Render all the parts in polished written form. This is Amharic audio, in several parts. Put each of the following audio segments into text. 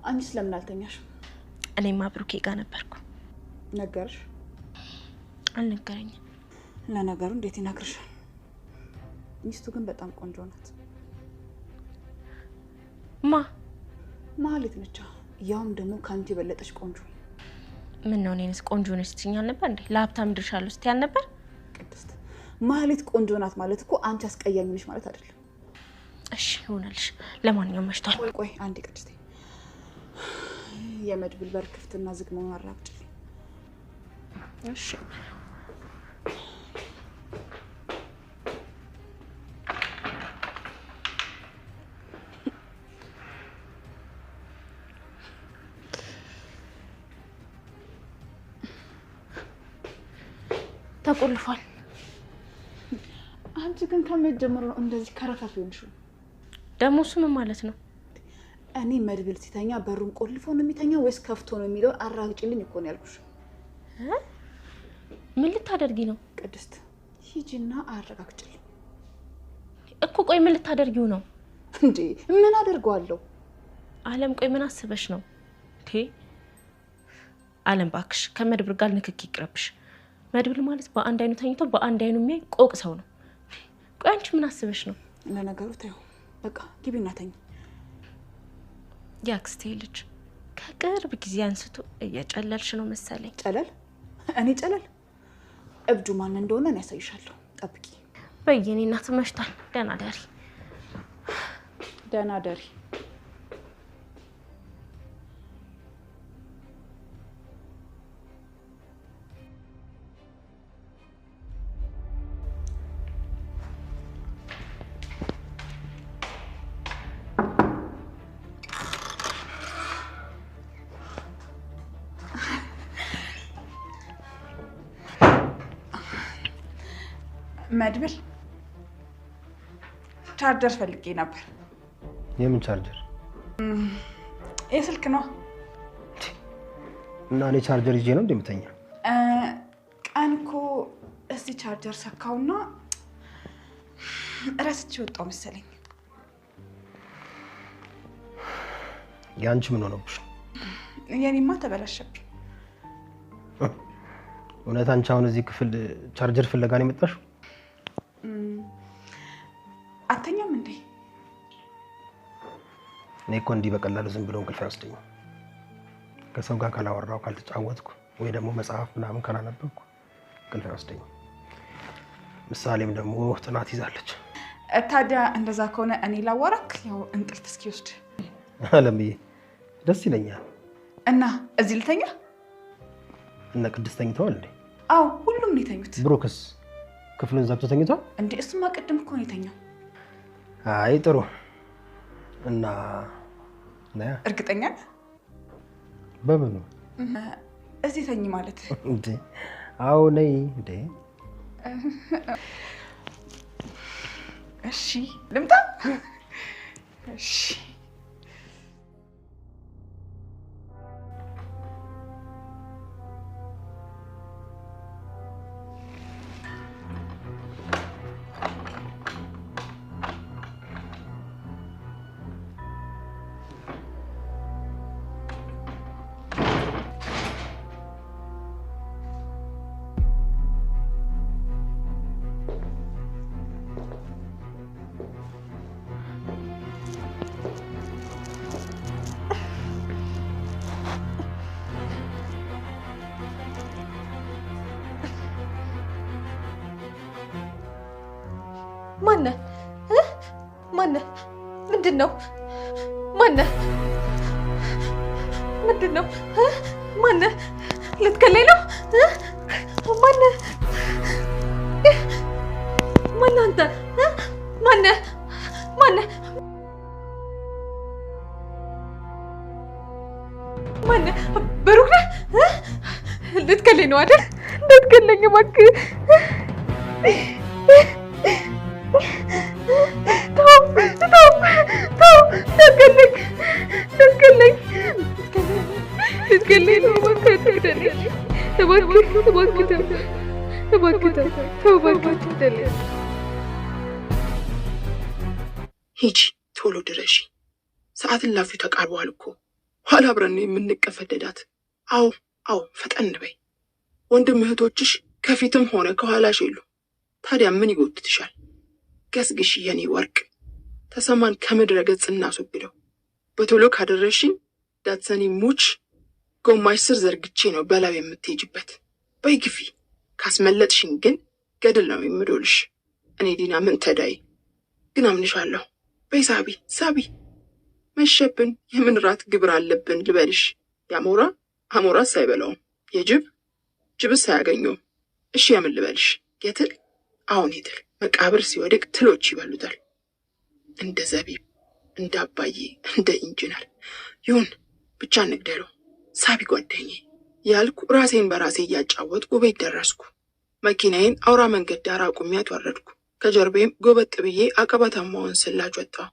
አንቺ ስለምን አልተኛሽ? እኔማ ብሩኬ ጋር ነበርኩ። ነገርሽ? አልነገረኝም። ለነገሩ እንዴት ይነግርሻል? ሚስቱ ግን በጣም ቆንጆ ናት። ማለት ነች። ያውም ደግሞ ካንቺ በለጠች ቆንጆ። ምን ነው እኔንስ ቆንጆ ነሽ ትኛል ነበር እንዴ? ለሀብታም ድርሻለሁ ስትያል ነበር። ቅድስት ማለት ቆንጆ ናት ማለት እኮ አንቺ አስቀያሚ ነሽ ማለት አይደለም። እሺ ይሆናልሽ። ለማንኛውም መሽቷል። ቆይ አንዴ ቅድስት፣ የመድብል በር ክፍትና ዝግ መሆኑን አረጋግጭልኝ። እሺ ተቆልፏል። አንቺ ግን ከመጀመሩ ነው እንደዚህ ከረፋፍ ይሆንሽው። ደግሞ እሱ ምን ማለት ነው? እኔ መድብል ሲተኛ በሩን ቆልፎ ነው የሚተኛው ወይስ ከፍቶ ነው የሚለው አራግጭልኝ እኮ ነው ያልኩሽ። ምን ልታደርጊ ነው? ቅድስት ሂጂና አረጋግጭልኝ እኮ። ቆይ ምን ልታደርጊው ነው እንዴ? ምን አደርገዋለሁ? አለም ቆይ ምን አስበሽ ነው? አለም ባክሽ ከመድብል ጋር ንክኪ ይቅረብሽ። መድብል ማለት በአንድ አይኑ ተኝቶ በአንድ አይኑ የሚያይ ቆቅ ሰው ነው። ቆይ አንቺ ምን አስበሽ ነው? ለነገሩ ተይው በቃ ግቢና ተኝ። ያክስቴ ልጅ ከቅርብ ጊዜ አንስቶ እየጨለልሽ ነው መሰለኝ። ጨለል? እኔ ጨለል? እብዱ ማን እንደሆነ እኔ ያሳይሻለሁ። ጠብቂ። በየኔ እናት መሽቷል። ደህና ደሪ። ደህና ደሪ። መድብል ቻርጀር ፈልጌ ነበር። የምን ቻርጀር? የስልክ ነው። እና እኔ ቻርጀር ይዤ ነው እንደምተኛ? ቀን እኮ እስቲ ቻርጀር ሰካውና እረስቼ ወጣው መሰለኝ። ያንቺ ምን ሆነብሽ? የኔማ ተበላሸብኝ። እውነት አንቺ አሁን እዚህ ክፍል ቻርጀር ፍለጋ ነው የመጣሽው? አተኛም እንዴ? እኔ እኮ እንዲህ በቀላሉ ዝም ብሎ እንቅልፍ አይወስደኝም። ከሰው ጋር ካላወራው ካልተጫወትኩ ወይ ደግሞ መጽሐፍ ምናምን ካላነበብኩ እንቅልፍ አይወስደኝም። ምሳሌም ደግሞ ጥናት ይዛለች። ታዲያ እንደዛ ከሆነ እኔ ላዋራክ፣ ያው እንቅልፍ እስኪወስድ። አለምዬ ደስ ይለኛል። እና እዚህ ልተኛ? እና ቅድስት ተኝተዋል እንዴ? አዎ ሁሉም ነው የተኙት። ብሩክስ ክፍሉን ዘግቶ ተኝቷል እንዴ? እሱማ ቅድም እኮ ነው የተኛው። አይ ጥሩ። እና ነያ እርግጠኛ ነህ? በምኑ? እዚህ ተኝ ማለት እንዴ? አዎ ነይ እንዴ? እሺ ልምጣ? እሺ ማነህ? ማነህ? ምንድነው? ማነህ? ምንድነው? ማነህ? ልትገለኝ ነው? ማነህ? ማነህ አንተ? ማነህ? ማነህ? ማነህ? ብሩክ ነህ? ልትገለኝ ነው አይደል? ልትገለኝ እባክህ። ሂጂ ቶሎ ድረሺ። ሰዓት እላፊው ተቃርቧል እኮ ኋላ አብረን የምንቀፈደዳት። አዎ ፈጠን በይ። ወንድም እህቶችሽ ከፊትም ሆነ ከኋላሽ የሉ። ታዲያ ምን ይጎትትሻል? ገስግሽ የኔ ወርቅ። ተሰማን ከምድረ ገጽ እናስወግደው። በቶሎ ካደረሽኝ ዳትሰኒ ሙች ጎማሽ ስር ዘርግቼ ነው በላው የምትሄጅበት። በይ ግፊ። ካስመለጥሽኝ ግን ገድል ነው የምዶልሽ። እኔ ዲና ምን ተዳይ ግን አምንሻለሁ። በይ ሳቢ። መሸብን። የምን ራት ግብር አለብን ልበልሽ? ያሞራ አሞራስ አይበላውም። ጅብስ አያገኘውም። እሺ የምን ልበልሽ? የትል? አሁን የትል መቃብር ሲወድቅ ትሎች ይበሉታል። እንደ ዘቢብ፣ እንደ አባዬ፣ እንደ ኢንጂነር ይሁን ብቻ እንግደለው። ሳቢ ጓደኛዬ ያልኩ ራሴን በራሴ እያጫወትኩ ቤት ደረስኩ። መኪናዬን አውራ መንገድ ዳር አቁሜያት ወረድኩ። ከጀርቤም ጎበጥ ብዬ አቀባታማውን ስላጭ ወጣሁ።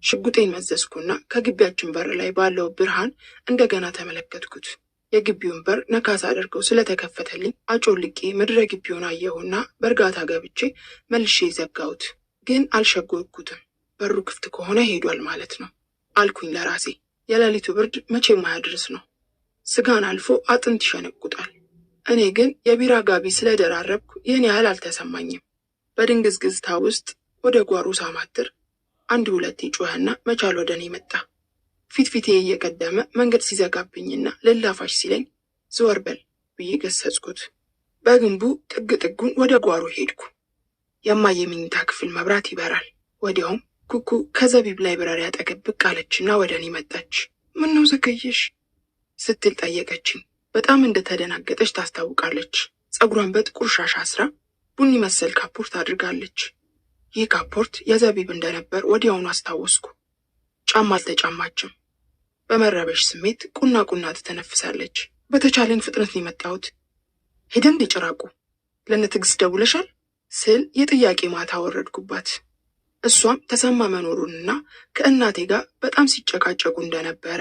ሽጉጤን መዘዝኩና ከግቢያችን በር ላይ ባለው ብርሃን እንደገና ተመለከትኩት። የግቢውን በር ነካስ አድርገው ስለተከፈተልኝ አጮልቄ ምድረ ግቢውን አየሁና በእርጋታ ገብቼ መልሼ ዘጋሁት። ግን አልሸጎኩትም። በሩ ክፍት ከሆነ ሄዷል ማለት ነው አልኩኝ ለራሴ። የሌሊቱ ብርድ መቼም ማያድርስ ነው። ስጋን አልፎ አጥንት ይሸነቁጣል። እኔ ግን የቢራ ጋቢ ስለደራረብኩ ይህን ያህል አልተሰማኝም። በድንግዝግዝታ ውስጥ ወደ ጓሮ ሳማትር አንድ ሁለቴ ጮኸና መቻል ወደ እኔ መጣ። ፊቴ እየቀደመ መንገድ ሲዘጋብኝና ልላፋሽ ሲለኝ ዘወር በል ብዬ ገሰጽኩት። በግንቡ ጥጉን ወደ ጓሮ ሄድኩ። የማየ መኝታ ክፍል መብራት ይበራል። ወዲያውም ኩኩ ከዘቢብ ላይብረሪ አጠገብ ብቅ አለችና ወደ እኔ መጣች። ምነው ዘገየሽ ስትል ጠየቀችኝ። በጣም እንደተደናገጠች ታስታውቃለች። ፀጉሯን በጥቁር ሻሽ አስራ ቡኒ መሰል ካፖርት አድርጋለች። ይህ ካፖርት የዘቢብ እንደነበር ወዲያውኑ አስታወስኩ። ጫማ አልተጫማችም። በመረበሽ ስሜት ቁና ትተነፍሳለች። በተቻለኝ ፍጥነት ነው የመጣሁት። ሄደን ጭራቁ ለእነ ትዕግስት ደውለሻል ስል የጥያቄ ማታ ወረድኩባት። እሷም ተሰማ መኖሩንና ከእናቴ ጋር በጣም ሲጨቃጨቁ እንደነበረ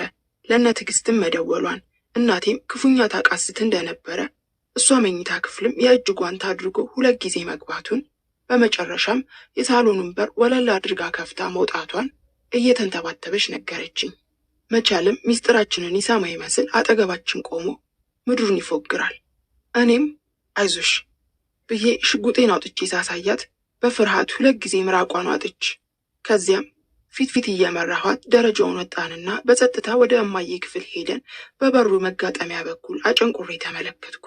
ለእነ ትዕግስትም መደወሏን እናቴም ክፉኛ ታቃስት እንደነበረ እሷ መኝታ ክፍልም የእጅ ጓንት አድርጎ 2 ጊዜ መግባቱን በመጨረሻም የሳሎኑን በር ወለል አድርጋ ከፍታ መውጣቷን እየተንተባተበች ነገረችኝ። መቻልም ሚስጥራችንን ይሰማ ይመስል አጠገባችን ቆሞ ምድሩን ይፎግራል። እኔም አይዞሽ ብዬ ሽጉጤን አውጥቼ ሳሳያት በፍርሃት 2 ጊዜ ምራቋን ዋጠች። ከዚያም ፊት እየመራኋት ደረጃውን ወጣንና በጸጥታ ወደ እማዬ ክፍል ሄደን በበሩ መጋጠሚያ በኩል አጨንቁሬ ተመለከትኩ።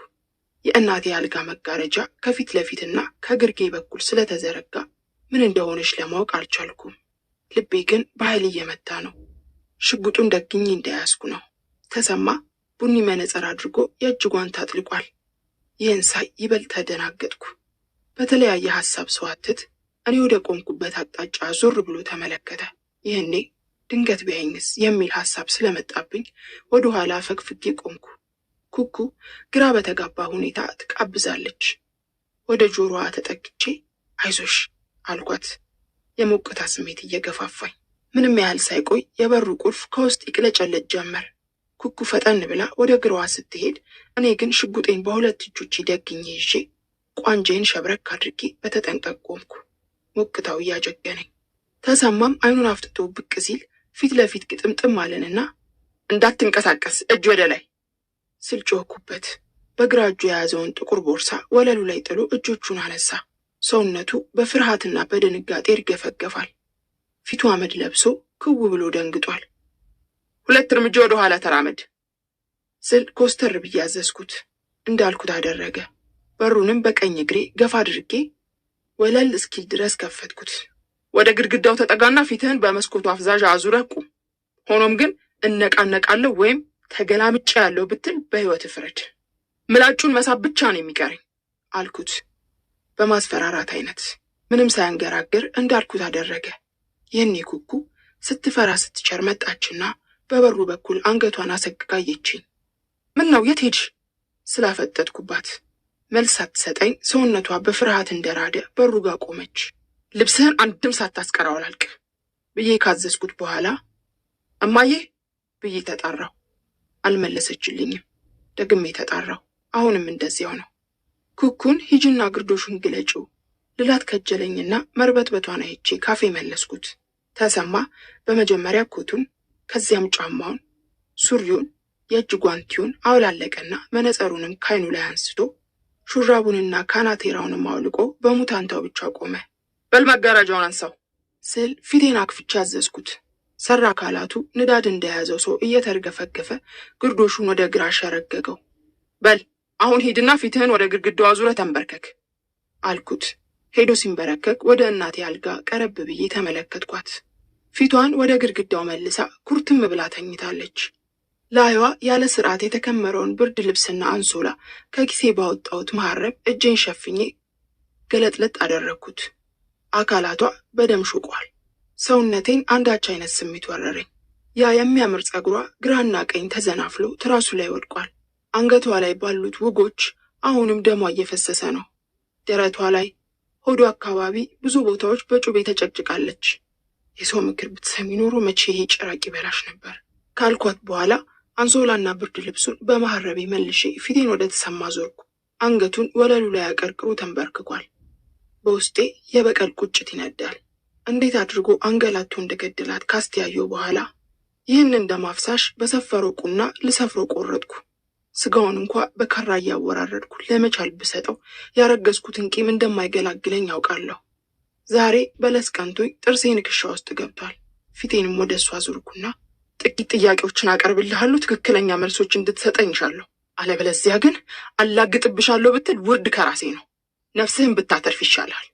የእናቴ አልጋ መጋረጃ ከፊት ለፊትና ከግርጌ በኩል ስለተዘረጋ ምን እንደሆነች ለማወቅ አልቻልኩም። ልቤ ግን በኃይል እየመታ ነው። ሽጉጡን ደግኜ እንደያዝኩ ነው። ተሰማ ቡኒ መነጽር አድርጎ የእጅ ጓንት አጥልቋል። ይህን ሳይ ይበልጥ ተደናገጥኩ። በተለያየ ሐሳብ ሰዋትት እኔ ወደ ቆምኩበት አቅጣጫ ዞር ብሎ ተመለከተ። ይህኔ ድንገት ቢያይንስ የሚል ሐሳብ ስለመጣብኝ ወደ ኋላ ፈግፍጌ ቆምኩ። ኩኩ ግራ በተጋባ ሁኔታ ትቃብዛለች። ወደ ጆሮዋ ተጠግቼ አይዞሽ አልኳት፣ የሞቅታ ስሜት እየገፋፋኝ። ምንም ያህል ሳይቆይ የበሩ ቁልፍ ከውስጥ ይቅለጨለጭ ጀመር። ኩኩ ፈጠን ብላ ወደ ግራዋ ስትሄድ እኔ ግን ሽጉጤን በሁለት እጆቼ ደግኜ ይዤ ቋንጄን ሸብረክ አድርጌ በተጠንቀቅ ቆምኩ። ሞቅታው እያጀገነኝ። ተሰማም አይኑን አፍጥጦ ብቅ ሲል ፊት ለፊት ግጥምጥም አለንና እንዳትንቀሳቀስ እጅ ወደ ላይ ስል ጮህኩበት። በግራ እጁ የያዘውን ጥቁር ቦርሳ ወለሉ ላይ ጥሎ እጆቹን አነሳ። ሰውነቱ በፍርሃትና በድንጋጤ ይርገፈገፋል። ፊቱ አመድ ለብሶ ክው ብሎ ደንግጧል። 2 እርምጃ ወደ ኋላ ተራመድ ስል ኮስተር ብዬ አዘዝኩት። እንዳልኩት አደረገ። በሩንም በቀኝ እግሬ ገፋ አድርጌ ወለል እስኪል ድረስ ከፈትኩት። ወደ ግድግዳው ተጠጋና ፊትህን በመስኮቱ አፍዛዥ አዙረህ ቁም። ሆኖም ግን እነቃነቃለሁ ወይም ተገላምጬ ያለው ብትል በህይወት ፍረድ። ምላጩን መሳብ ብቻ ነው የሚቀረኝ አልኩት በማስፈራራት አይነት። ምንም ሳያንገራግር እንዳልኩት አደረገ። ይህኔ ኩኩ ስትፈራ ስትቸር መጣችና በበሩ በኩል አንገቷን አሰግጋ አየችኝ። ምን ነው የት ሄድሽ ስላፈጠጥኩባት መልስ ሳትሰጠኝ ሰውነቷ በፍርሃት እንደራደ በሩ ጋር ቆመች። ልብስህን አንድም ሳታስቀራው አላልቅ ብዬ ካዘዝኩት በኋላ እማዬ ብዬ ተጣራሁ። አልመለሰችልኝም። ደግሜ ተጣራሁ። አሁንም እንደዚያው ነው። ኩኩን ሂጂና ግርዶሹን ግለጪው ልላት ከጀለኝና መርበትበቷን አይቼ ካፌ መለስኩት። ተሰማ በመጀመሪያ ኮቱን፣ ከዚያም ጫማውን፣ ሱሪውን፣ የእጅ ጓንቲውን አውላለቀና መነጸሩንም ካይኑ ላይ አንስቶ ሹራቡንና ካናቴራውንም አውልቆ በሙታንታው ብቻ ቆመ። በል መጋረጃውን አንሳው ስል ፊቴን አክፍቼ አዘዝኩት። ሰራ አካላቱ ንዳድ እንደያዘው ሰው እየተርገፈገፈ ግርዶሹን ወደ ግራ አሸረገገው። በል አሁን ሂድና ፊትህን ወደ ግድግዳው አዙረህ ተንበርከክ አልኩት። ሄዶ ሲንበረከክ ወደ እናቴ አልጋ ቀረብ ብዬ ተመለከትኳት። ፊቷን ወደ ግድግዳው መልሳ ኩርትም ብላ ተኝታለች። ላይዋ ያለ ስርዓት የተከመረውን ብርድ ልብስና አንሶላ ከኪሴ ባወጣሁት መሐረብ እጄን ሸፍኜ ገለጥለጥ አደረግኩት። አካላቷ በደም ሹቋል። ሰውነቴን አንዳች አይነት ስሜት ወረረኝ። ያ የሚያምር ጸጉሯ ግራና ቀኝ ተዘናፍሎ ትራሱ ላይ ወድቋል። አንገቷ ላይ ባሉት ውጎች አሁንም ደሟ እየፈሰሰ ነው። ደረቷ ላይ፣ ሆዷ አካባቢ ብዙ ቦታዎች በጩቤ ተጨቅጭቃለች። የሰው ምክር ብትሰሚ ኖሮ መቼ ይሄ ጭራቅ ይበላሽ ነበር ካልኳት በኋላ አንሶላና ብርድ ልብሱን በመሐረቤ መልሼ ፊቴን ወደ ተሰማ ዞርኩ። አንገቱን ወለሉ ላይ አቀርቅሮ ተንበርክኳል። በውስጤ የበቀል ቁጭት ይነዳል። እንዴት አድርጎ አንገላቱ እንደገደላት ካስተያየው በኋላ ይህን እንደማፍሳሽ በሰፈረው ቁና ልሰፍረው ቆረጥኩ። ስጋውን እንኳ በካራ እያወራረድኩ ለመቻል ብሰጠው ያረገዝኩትን ቂም እንደማይገላግለኝ ያውቃለሁ። ዛሬ በለስ ቀንቶኝ ጥርሴ ንክሻ ውስጥ ገብቷል። ፊቴንም ወደ እሷ ዞርኩና ጥቂት ጥያቄዎችን አቀርብልሃለሁ፣ ትክክለኛ መልሶች እንድትሰጠኝ ይሻለሁ። አለበለዚያ ግን አላግጥብሻለሁ ብትል ውርድ ከራሴ ነው። ነፍስህን ብታተርፍ ይሻላል።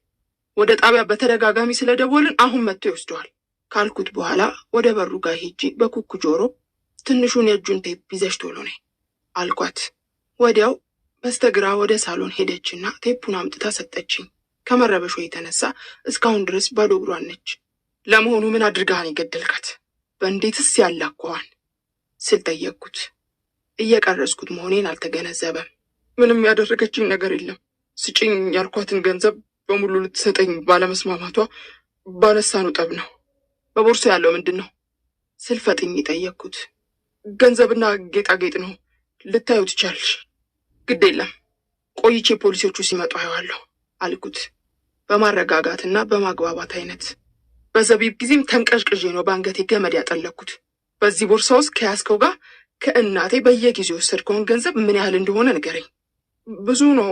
ወደ ጣቢያ በተደጋጋሚ ስለደወልን አሁን መጥቶ ይወስደዋል ካልኩት በኋላ ወደ በሩ ጋር ሄጄ በኩኩ ጆሮ ትንሹን የእጁን ቴፕ ይዘሽ ቶሎ ነይ አልኳት። ወዲያው በስተግራ ወደ ሳሎን ሄደችና ቴፑን አምጥታ ሰጠችኝ። ከመረበሿ የተነሳ እስካሁን ድረስ ባዶ እግሯን ነች። ለመሆኑ ምን አድርጋህን የገደልካት? በእንዴትስ ያላኳዋን ስል ጠየቅኩት። እየቀረስኩት መሆኔን አልተገነዘበም። ምንም ያደረገችኝ ነገር የለም። ስጭኝ ያልኳትን ገንዘብ በሙሉ ልትሰጠኝ ባለመስማማቷ ባነሳነው ጠብ ነው። በቦርሳ ያለው ምንድን ነው ስል ፈጥኜ ጠየቅኩት። ገንዘብና ጌጣጌጥ ነው፣ ልታዩ ትቻልሽ። ግድ የለም ቆይቼ ፖሊሶቹ ሲመጡ አየዋለሁ አልኩት በማረጋጋትና በማግባባት አይነት። በዘቢብ ጊዜም ተንቀዥቅዤ ነው በአንገቴ ገመድ ያጠለኩት። በዚህ ቦርሳ ውስጥ ከያዝከው ጋር ከእናቴ በየጊዜው ወሰድከውን ገንዘብ ምን ያህል እንደሆነ ንገረኝ። ብዙ ነው፣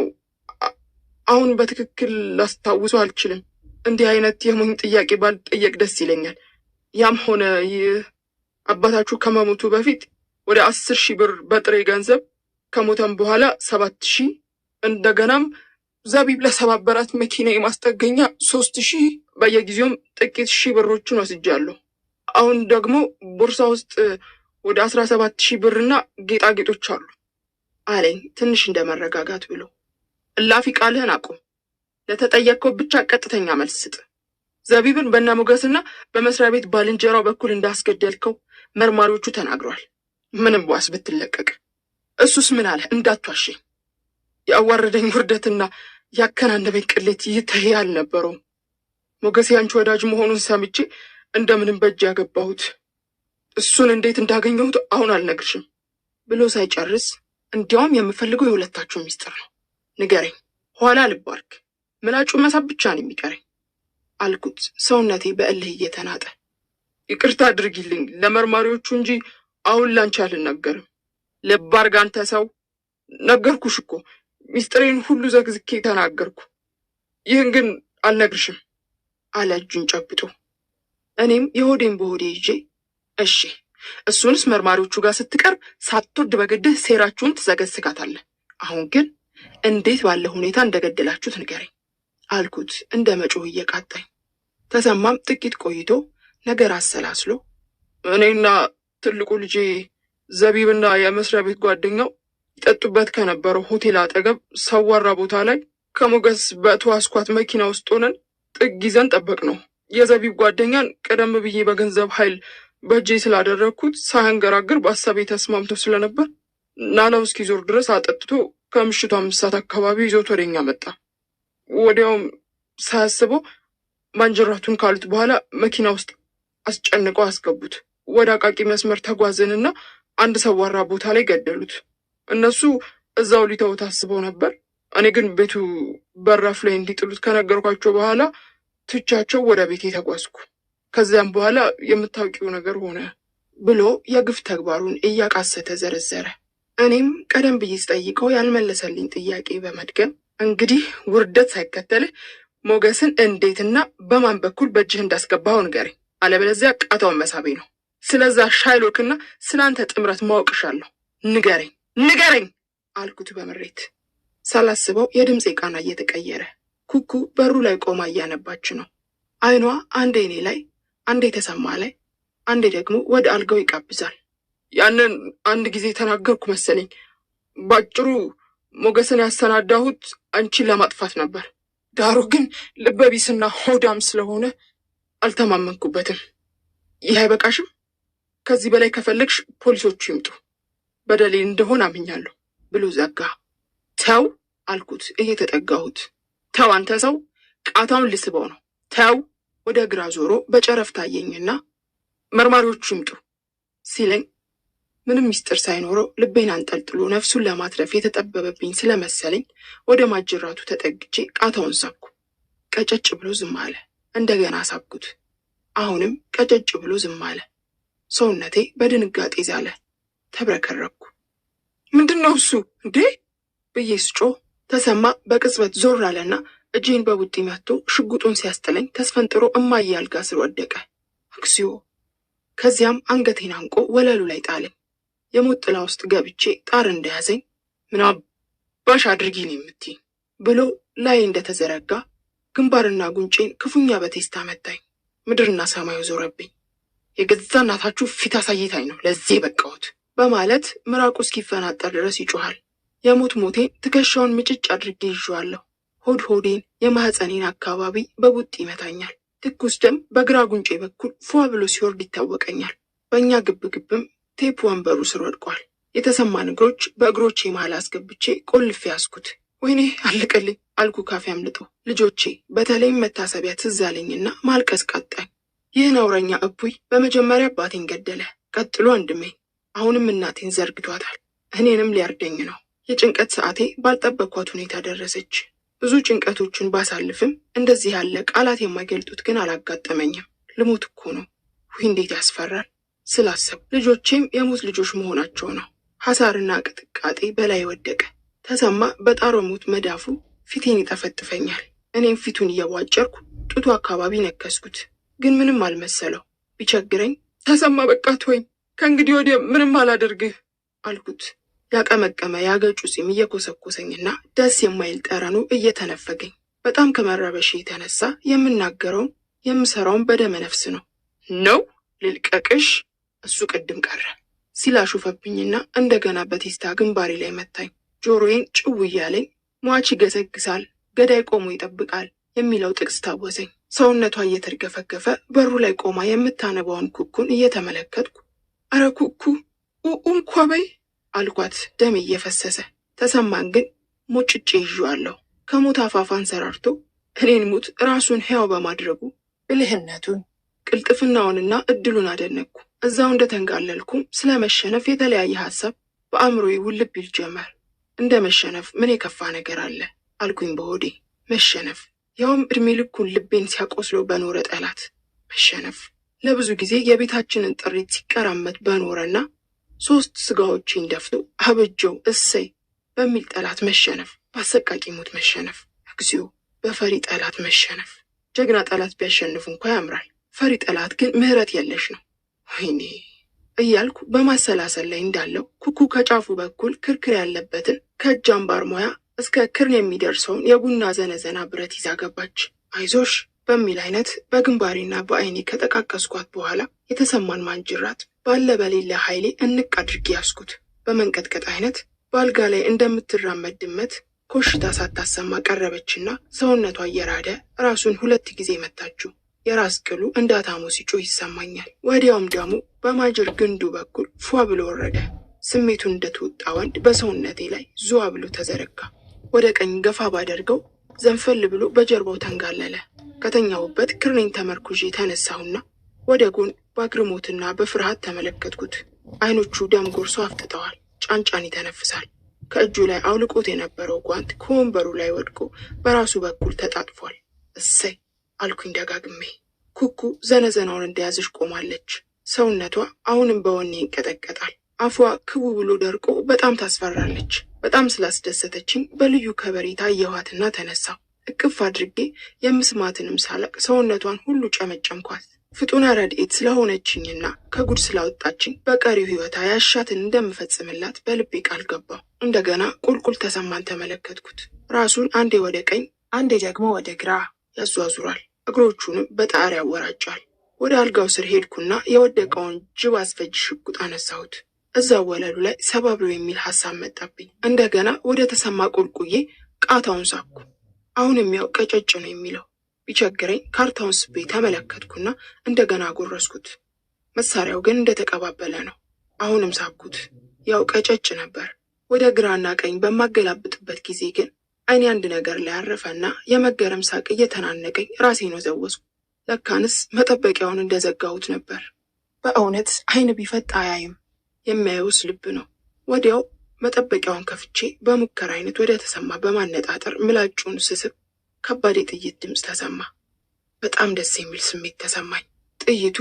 አሁን በትክክል ላስታውሰው አልችልም። እንዲህ አይነት የሞኝ ጥያቄ ባልጠየቅ ደስ ይለኛል። ያም ሆነ ይህ አባታችሁ ከመሞቱ በፊት ወደ 10,000 ብር በጥሬ ገንዘብ፣ ከሞተም በኋላ 7,000፣ እንደገናም ዘቢብ ለሰባበራት መኪና የማስጠገኛ 3,000፣ በየጊዜውም ጥቂት ሺህ ብሮችን ወስጃለሁ። አሁን ደግሞ ቦርሳ ውስጥ ወደ 17,000 ብርና ጌጣጌጦች አሉ አለኝ ትንሽ እንደመረጋጋት ብሎ። እላፊ ቃልህን አቁም። ለተጠየቅከው ብቻ ቀጥተኛ መልስ ስጥ። ዘቢብን በእነ ሞገስና በመስሪያ ቤት ባልንጀራው በኩል እንዳስገደልከው መርማሪዎቹ ተናግሯል። ምንም ዋስ ብትለቀቅ። እሱስ ምን አለ? እንዳትዋሸኝ። ያዋረደኝ ውርደትና ያከናነበኝ ቅሌት ይተህ አልነበረውም። ሞገስ ያንቺ ወዳጅ መሆኑን ሰምቼ እንደምንም በእጅ ያገባሁት። እሱን እንዴት እንዳገኘሁት አሁን አልነግርሽም ብሎ ሳይጨርስ እንዲያውም የምፈልገው የሁለታችሁ ሚስጥር ነው፣ ንገረኝ፣ ኋላ ልባርክ፣ ምላጩ መሳብ ብቻ ነው የሚቀረኝ አልኩት ሰውነቴ በእልህ እየተናጠ። ይቅርታ አድርጊልኝ ለመርማሪዎቹ እንጂ አሁን ላንቺ አልናገርም። ልብ አድርግ አንተ ሰው። ነገርኩሽ እኮ ሚስጥሬን ሁሉ ዘግዝኬ ተናገርኩ። ይህን ግን አልነግርሽም አለ እጁን ጨብጦ። እኔም የሆዴን በሆዴ ይዤ እሺ፣ እሱንስ መርማሪዎቹ ጋር ስትቀርብ ሳትወድ በግድህ ሴራችሁን ትዘገዝጋታለህ። አሁን ግን እንዴት ባለ ሁኔታ እንደገደላችሁት ንገረኝ አልኩት እንደ መጮህ እየቃጣኝ። ተሰማም ጥቂት ቆይቶ ነገር አሰላስሎ እኔና ትልቁ ልጄ ዘቢብና የመስሪያ ቤት ጓደኛው ይጠጡበት ከነበረው ሆቴል አጠገብ ሰዋራ ቦታ ላይ ከሞገስ በተዋስኳት መኪና ውስጥ ሆነን ጥግ ይዘን ጠበቅ ነው። የዘቢብ ጓደኛን ቀደም ብዬ በገንዘብ ኃይል በእጄ ስላደረግኩት ሳያንገራግር በሀሳቤ ተስማምቶ ስለነበር ናናው እስኪዞር ድረስ አጠጥቶ ከምሽቱ 5 ሰዓት አካባቢ ይዞት ወደኛ መጣ። ወዲያውም ሳያስበው ማንጀራቱን ካሉት በኋላ መኪና ውስጥ አስጨንቀው አስገቡት። ወደ አቃቂ መስመር ተጓዝንና አንድ ሰዋራ ቦታ ላይ ገደሉት። እነሱ እዛው ሊተው ታስበው ነበር። እኔ ግን ቤቱ በራፍ ላይ እንዲጥሉት ከነገርኳቸው በኋላ ትቻቸው ወደ ቤቴ ተጓዝኩ። ከዚያም በኋላ የምታውቂው ነገር ሆነ ብሎ የግፍ ተግባሩን እያቃሰተ ዘረዘረ። እኔም ቀደም ብዬ ስጠይቀው ያልመለሰልኝ ጥያቄ በመድገም እንግዲህ ውርደት ሳይከተልህ ሞገስን እንዴትና በማን በኩል በእጅህ እንዳስገባኸው ንገረኝ፣ አለበለዚያ ቃታውን መሳቤ ነው። ስለዛ ሻይሎክና ስላንተ ጥምረት ማወቅሻለሁ። ንገረኝ አልኩት በምሬት። ሳላስበው የድምፄ ቃና እየተቀየረ ኩኩ በሩ ላይ ቆማ እያነባች ነው። አይኗ አንዴ እኔ ላይ፣ አንዴ ተሰማ ላይ፣ አንዴ ደግሞ ወደ አልጋው ይቃብዛል። ያንን አንድ ጊዜ ተናገርኩ መሰለኝ። ባጭሩ ሞገስን ያሰናዳሁት አንቺን ለማጥፋት ነበር። ዳሩ ግን ልበቢስና ሆዳም ስለሆነ አልተማመንኩበትም። ይህ አይበቃሽም? ከዚህ በላይ ከፈለግሽ ፖሊሶቹ ይምጡ፣ በደሌ እንደሆነ አምኛለሁ ብሎ ዘጋ። ተው አልኩት እየተጠጋሁት። ተው አንተ ሰው፣ ቃታውን ልስበው ነው። ተው። ወደ ግራ ዞሮ በጨረፍታ አየኝና መርማሪዎቹ ይምጡ ሲለኝ ምንም ሚስጥር ሳይኖረው ልቤን አንጠልጥሎ ነፍሱን ለማትረፍ የተጠበበብኝ ስለመሰለኝ ወደ ማጅራቱ ተጠግቼ ቃታውን ሳብኩ። ቀጨጭ ብሎ ዝም አለ። እንደገና ሳብኩት። አሁንም ቀጨጭ ብሎ ዝም አለ። ሰውነቴ በድንጋጤ ዛለ። ተብረከረኩ። ምንድነው እሱ እንዴ ብዬ ስጮህ ተሰማ በቅጽበት ዞር አለና እጄን በቡጢ መትቶ ሽጉጡን ሲያስጥለኝ ተስፈንጥሮ እማዬ አልጋ ስር ወደቀ። እግዚኦ! ከዚያም አንገቴን አንቆ ወለሉ ላይ ጣለኝ። የሞት ጥላ ውስጥ ገብቼ ጣር እንደያዘኝ ምን አባሽ አድርጊ ነው የምትይኝ ብሎ ላይ እንደተዘረጋ ግንባርና ጉንጬን ክፉኛ በቴስታ መታኝ። ምድርና ሰማዩ ዞረብኝ። የገዛ እናታችሁ ፊት አሳይታኝ ነው ለዚህ የበቃሁት በማለት ምራቁ እስኪፈናጠር ድረስ ይጮሃል። የሞት ሞቴን ትከሻውን ምጭጭ አድርጌ ይዤዋለሁ። ሆዴን የማህፀኔን አካባቢ በቡጥ ይመታኛል። ትኩስ ደም በግራ ጉንጬ በኩል ፏ ብሎ ሲወርድ ይታወቀኛል። በእኛ ግብግብም ቴፕ ወንበሩ ስር ወድቋል። የተሰማን እግሮች በእግሮቼ መሃል አስገብቼ ቆልፌ ያዝኩት። ወይኔ አለቀልኝ አልኩ ካፌ አምልጦ። ልጆቼ በተለይም መታሰቢያ ትዝ አለኝና ማልቀስ ቃጣኝ። ይህ ነውረኛ እቡይ በመጀመሪያ አባቴን ገደለ፣ ቀጥሎ ወንድሜን፣ አሁንም እናቴን ዘርግቷታል። እኔንም ሊያርደኝ ነው። የጭንቀት ሰዓቴ ባልጠበኳት ሁኔታ ደረሰች። ብዙ ጭንቀቶችን ባሳልፍም እንደዚህ ያለ ቃላት የማይገልጡት ግን አላጋጠመኝም። ልሞት እኮ ነው። ውይ እንዴት ያስፈራል ስላሰብ። ልጆቼም የሙት ልጆች መሆናቸው ነው። ሐሳርና ቅጥቃጤ በላይ ወደቀ። ተሰማ በጣሮ ሙት መዳፉ ፊቴን ይጠፈጥፈኛል። እኔም ፊቱን እየቧጨርኩ ጡቱ አካባቢ ነከስኩት። ግን ምንም አልመሰለው። ቢቸግረኝ ተሰማ በቃ ተወኝ፣ ከእንግዲህ ወዲያ ምንም አላደርግህ አልኩት። ያቀመቀመ ያገጩ ጺም እየኮሰኮሰኝና ደስ የማይል ጠረኑ እየተነፈገኝ በጣም ከመረበሽ የተነሳ የምናገረውን የምሰራውን በደመ ነፍስ ነው ልልቀቅሽ፣ እሱ ቅድም ቀረ ሲላሹፈብኝና እንደገና በቴስታ ግንባሬ ላይ መታኝ። ጆሮዬን ጭው እያለኝ ሟች ይገሰግሳል፣ ገዳይ ቆሞ ይጠብቃል የሚለው ጥቅስ ታወሰኝ። ሰውነቷ እየተርገፈገፈ በሩ ላይ ቆማ የምታነባውን ኩኩን እየተመለከትኩ አረ ኩኩ እንኳ በይ አልኳት ደም እየፈሰሰ። ተሰማን ግን ሞጭጬ ይዤዋለሁ። ከሞት አፋፍ አንሰራርቶ እኔን ሙት ራሱን ሕያው በማድረጉ ብልህነቱን ቅልጥፍናውንና እድሉን አደነቅኩ። እዛው እንደተንጋለልኩም ስለ መሸነፍ የተለያየ ሐሳብ በአእምሮዬ ውልብ ይል ጀመር። እንደ መሸነፍ ምን የከፋ ነገር አለ አልኩኝ በሆዴ። መሸነፍ ያውም እድሜ ልኩን ልቤን ሲያቆስለው በኖረ ጠላት መሸነፍ። ለብዙ ጊዜ የቤታችንን ጥሪት ሲቀራመት በኖረና 3 ስጋዎችን ደፍቶ አበጀው እሰይ በሚል ጠላት መሸነፍ፣ በአሰቃቂ ሞት መሸነፍ። እግዚኦ! በፈሪ ጠላት መሸነፍ። ጀግና ጠላት ቢያሸንፍ እንኳ ያምራል። ፈሪ ጠላት ግን ምህረት የለሽ ነው። ወይኔ እያልኩ በማሰላሰል ላይ እንዳለው ኩኩ ከጫፉ በኩል ክርክር ያለበትን ከእጅ አምባር ሙያ እስከ ክርን የሚደርሰውን የቡና ዘነዘና ብረት ይዛ ገባች። አይዞሽ በሚል አይነት በግንባሬና በአይኔ ከጠቃቀስኳት በኋላ የተሰማን ማንጅራት ባለ በሌለ ኃይሌ እንቅ አድርጌ ያስኩት። በመንቀጥቀጥ አይነት በአልጋ ላይ እንደምትራመድ ድመት ኮሽታ ሳታሰማ ቀረበችና ሰውነቷ እየራደ ራሱን 2 ጊዜ መታችው። የራስ ቅሉ እንዳታሙ ሲጮህ ይሰማኛል። ወዲያውም ደሙ በማጅር ግንዱ በኩል ፏ ብሎ ወረደ። ስሜቱን እንደተወጣ ወንድ በሰውነቴ ላይ ዙዋ ብሎ ተዘረጋ። ወደ ቀኝ ገፋ ባደርገው ዘንፈል ብሎ በጀርባው ተንጋለለ። ከተኛውበት ክርኔን ተመርኩዤ ተነሳሁና ወደ ጎን በአግርሞትና በፍርሃት ተመለከትኩት። አይኖቹ ደም ጎርሶ አፍጥጠዋል። ጫንጫን ይተነፍሳል። ከእጁ ላይ አውልቆት የነበረው ጓንት ከወንበሩ ላይ ወድቆ በራሱ በኩል ተጣጥፏል። እሰይ አልኩኝ ደጋግሜ። ኩኩ ዘነዘናውን እንደያዘች ቆማለች። ሰውነቷ አሁንም በወኔ ይንቀጠቀጣል። አፏ ክቡ ብሎ ደርቆ በጣም ታስፈራለች። በጣም ስላስደሰተችኝ በልዩ ከበሬታ አየኋትና ተነሳሁ። እቅፍ አድርጌ የምስማትንም ሳላቅ ሰውነቷን ሁሉ ጨመጨምኳት። ፍጡነ ረድኤት ስለሆነችኝና ከጉድ ስላወጣችኝ በቀሪው ሕይወቷ ያሻትን እንደምፈጽምላት በልቤ ቃል ገባሁ። እንደገና ቁልቁል ተሰማን ተመለከትኩት። ራሱን አንዴ ወደ ቀኝ አንዴ ደግሞ ወደ ግራ ያዟዙራል። እግሮቹንም በጣር ያወራጫል። ወደ አልጋው ስር ሄድኩና የወደቀውን ጅብ አስፈጅ ሽጉጥ አነሳሁት። እዛው ወለሉ ላይ ሰባብሮ የሚል ሐሳብ መጣብኝ። እንደገና ወደ ተሰማ ቁልቁዬ ቃታውን ሳብኩ። አሁን የሚያው ቀጨጭ ነው የሚለው ቢቸግረኝ ካርታውን ስቤ ተመለከትኩና እንደገና ጎረስኩት። መሳሪያው ግን እንደተቀባበለ ነው። አሁንም ሳብኩት። ያው ቀጨጭ ነበር። ወደ ግራና ቀኝ በማገላብጥበት ጊዜ ግን አይኔ አንድ ነገር ላይ አረፈና የመገረም ሳቅ እየተናነቀኝ ራሴን ወዘወዝኩ። ለካንስ መጠበቂያውን እንደዘጋሁት ነበር። በእውነት አይን ቢፈጥ አያይም፣ የሚያየውስ ልብ ነው። ወዲያው መጠበቂያውን ከፍቼ በሙከራ አይነት ወደ ተሰማ በማነጣጠር ምላጩን ስስብ ከባድ የጥይት ድምፅ ተሰማ። በጣም ደስ የሚል ስሜት ተሰማኝ። ጥይቱ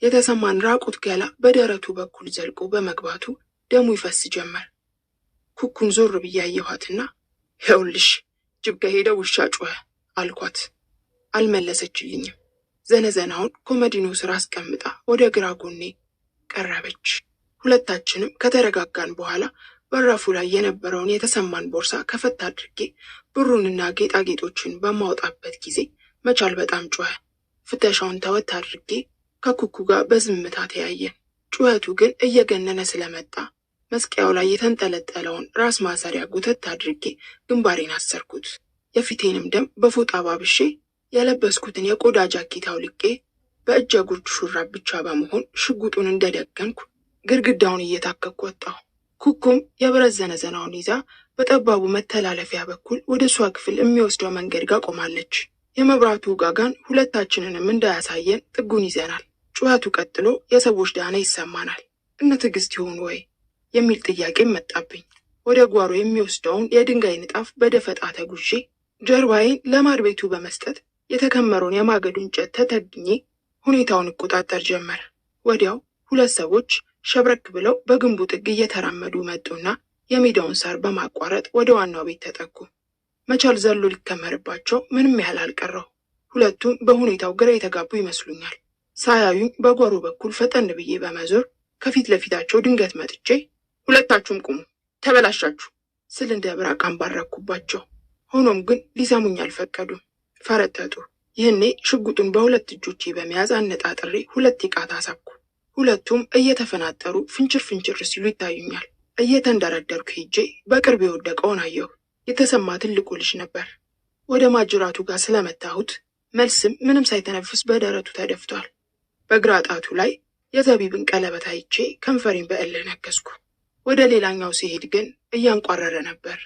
የተሰማን ራቁት ገላ በደረቱ በኩል ዘልቆ በመግባቱ ደሙ ይፈስ ጀመር። ኩኩን ዞር ብዬ አየኋትና ይኸውልሽ ጅብ ከሄደ ውሻ ጮኸ አልኳት። አልመለሰችልኝም። ዘነዘናውን ኮመዲኖ ስር አስቀምጣ ወደ ግራ ጎኔ ቀረበች። ሁለታችንም ከተረጋጋን በኋላ በራፉ ላይ የነበረውን የተሰማን ቦርሳ ከፈት አድርጌ ብሩንና ጌጣጌጦችን በማውጣበት ጊዜ መቻል በጣም ጮኸ። ፍተሻውን ተወት አድርጌ ከኩኩ ጋር በዝምታ ተያየን። ጩኸቱ ግን እየገነነ ስለመጣ መስቀያው ላይ የተንጠለጠለውን ራስ ማሰሪያ ጉተት አድርጌ ግንባሬን አሰርኩት። የፊቴንም ደም በፎጣ ባብሼ የለበስኩትን የቆዳ ጃኬት አውልቄ በእጀ ጉርድ ሹራብ ብቻ በመሆን ሽጉጡን እንደደገንኩ ግድግዳውን እየታከኩ ወጣሁ። ኩኩም የብረት ዘነዘናውን ይዛ በጠባቡ መተላለፊያ በኩል ወደ እሷ ክፍል የሚወስደው መንገድ ጋር ቆማለች። የመብራቱ ጋጋን ሁለታችንንም እንዳያሳየን ጥጉን ይዘናል። ጩኸቱ ቀጥሎ የሰዎች ዳና ይሰማናል። እነ ትዕግስት ይሆኑ ወይ የሚል ጥያቄም መጣብኝ። ወደ ጓሮ የሚወስደውን የድንጋይ ንጣፍ በደፈጣ ተጉዤ ጀርባዬን ለማር ቤቱ በመስጠት የተከመረውን የማገዶ እንጨት ተተግኜ ሁኔታውን እቆጣጠር ጀመር። ወዲያው ሁለት ሰዎች ሸብረክ ብለው በግንቡ ጥግ እየተራመዱ መጡና የሜዳውን ሳር በማቋረጥ ወደ ዋናው ቤት ተጠጉ። መቻል ዘሎ ሊከመርባቸው ምንም ያህል አልቀረው። ሁለቱም በሁኔታው ግራ የተጋቡ ይመስሉኛል። ሳያዩኝ በጓሮ በኩል ፈጠን ብዬ በመዞር ከፊት ለፊታቸው ድንገት መጥቼ ሁለታችሁም ቁሙ፣ ተበላሻችሁ ስል እንደ ብራቅ አንባረኩባቸው። ሆኖም ግን ሊሰሙኝ አልፈቀዱም፣ ፈረጠጡ። ይህኔ ሽጉጡን በሁለት እጆቼ በመያዝ አነጣጥሬ ሁለት ቃታ ሳብኩ። ሁለቱም እየተፈናጠሩ ፍንችር ፍንችር ሲሉ ይታዩኛል። እየተንደረደርኩ ሄጄ በቅርብ የወደቀውን አየሁ። የተሰማ ትልቁ ልጅ ነበር። ወደ ማጅራቱ ጋር ስለመታሁት መልስም ምንም ሳይተነፍስ በደረቱ ተደፍቷል። በግራ ጣቱ ላይ የዘቢብን ቀለበት አይቼ ከንፈሬን በእልህ ነከስኩ። ወደ ሌላኛው ሲሄድ ግን እያንቋረረ ነበር።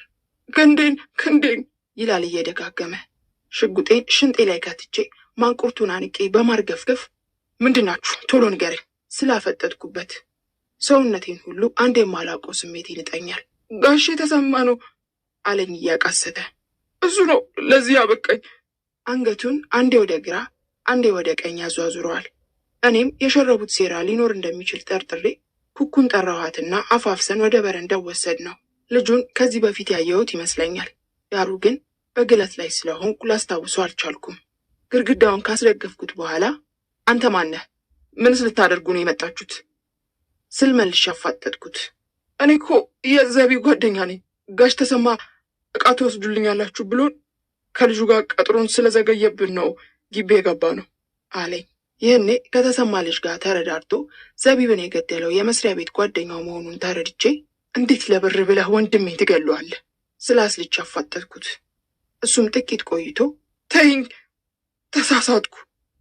ክንዴን ክንዴን ይላል እየደጋገመ። ሽጉጤን ሽንጤ ላይ ከትቼ ማንቁርቱን አንቄ በማርገፍገፍ ምንድናችሁ ቶሎ ንገረኝ ስላፈጠጥኩበት ሰውነቴን ሁሉ አንድ የማላውቀው ስሜት ይንጠኛል። ጋሼ ተሰማ ነው አለኝ እያቃሰተ። እሱ ነው ለዚህ ያበቃኝ። አንገቱን አንዴ ወደ ግራ አንዴ ወደ ቀኝ ያዟዙረዋል። እኔም የሸረቡት ሴራ ሊኖር እንደሚችል ጠርጥሬ ኩኩን ጠራኋትና አፋፍሰን ወደ በረንዳው ወሰድ ነው። ልጁን ከዚህ በፊት ያየሁት ይመስለኛል። ዳሩ ግን በግለት ላይ ስለሆንኩ ላስታውሰው አልቻልኩም። ግድግዳውን ካስደገፍኩት በኋላ አንተ ማነህ? ምንስ ልታደርጉ ነው የመጣችሁት? ስል መልሼ አፋጠጥኩት። እኔ እኮ የዘቢብ ጓደኛ ነኝ። ጋሽ ተሰማ ዕቃ ትወስዱልኛላችሁ ብሎን ከልጁ ጋር ቀጥሮን ስለዘገየብን ነው ግቢ የገባ ነው አለኝ። ይህኔ ከተሰማ ልጅ ጋር ተረዳርቶ ዘቢብን የገደለው የመስሪያ ቤት ጓደኛው መሆኑን ተረድቼ እንዴት ለብር ብለህ ወንድሜ ትገለዋለህ ስላስልች አፋጠጥኩት። እሱም ጥቂት ቆይቶ ተይኝ፣ ተሳሳትኩ፣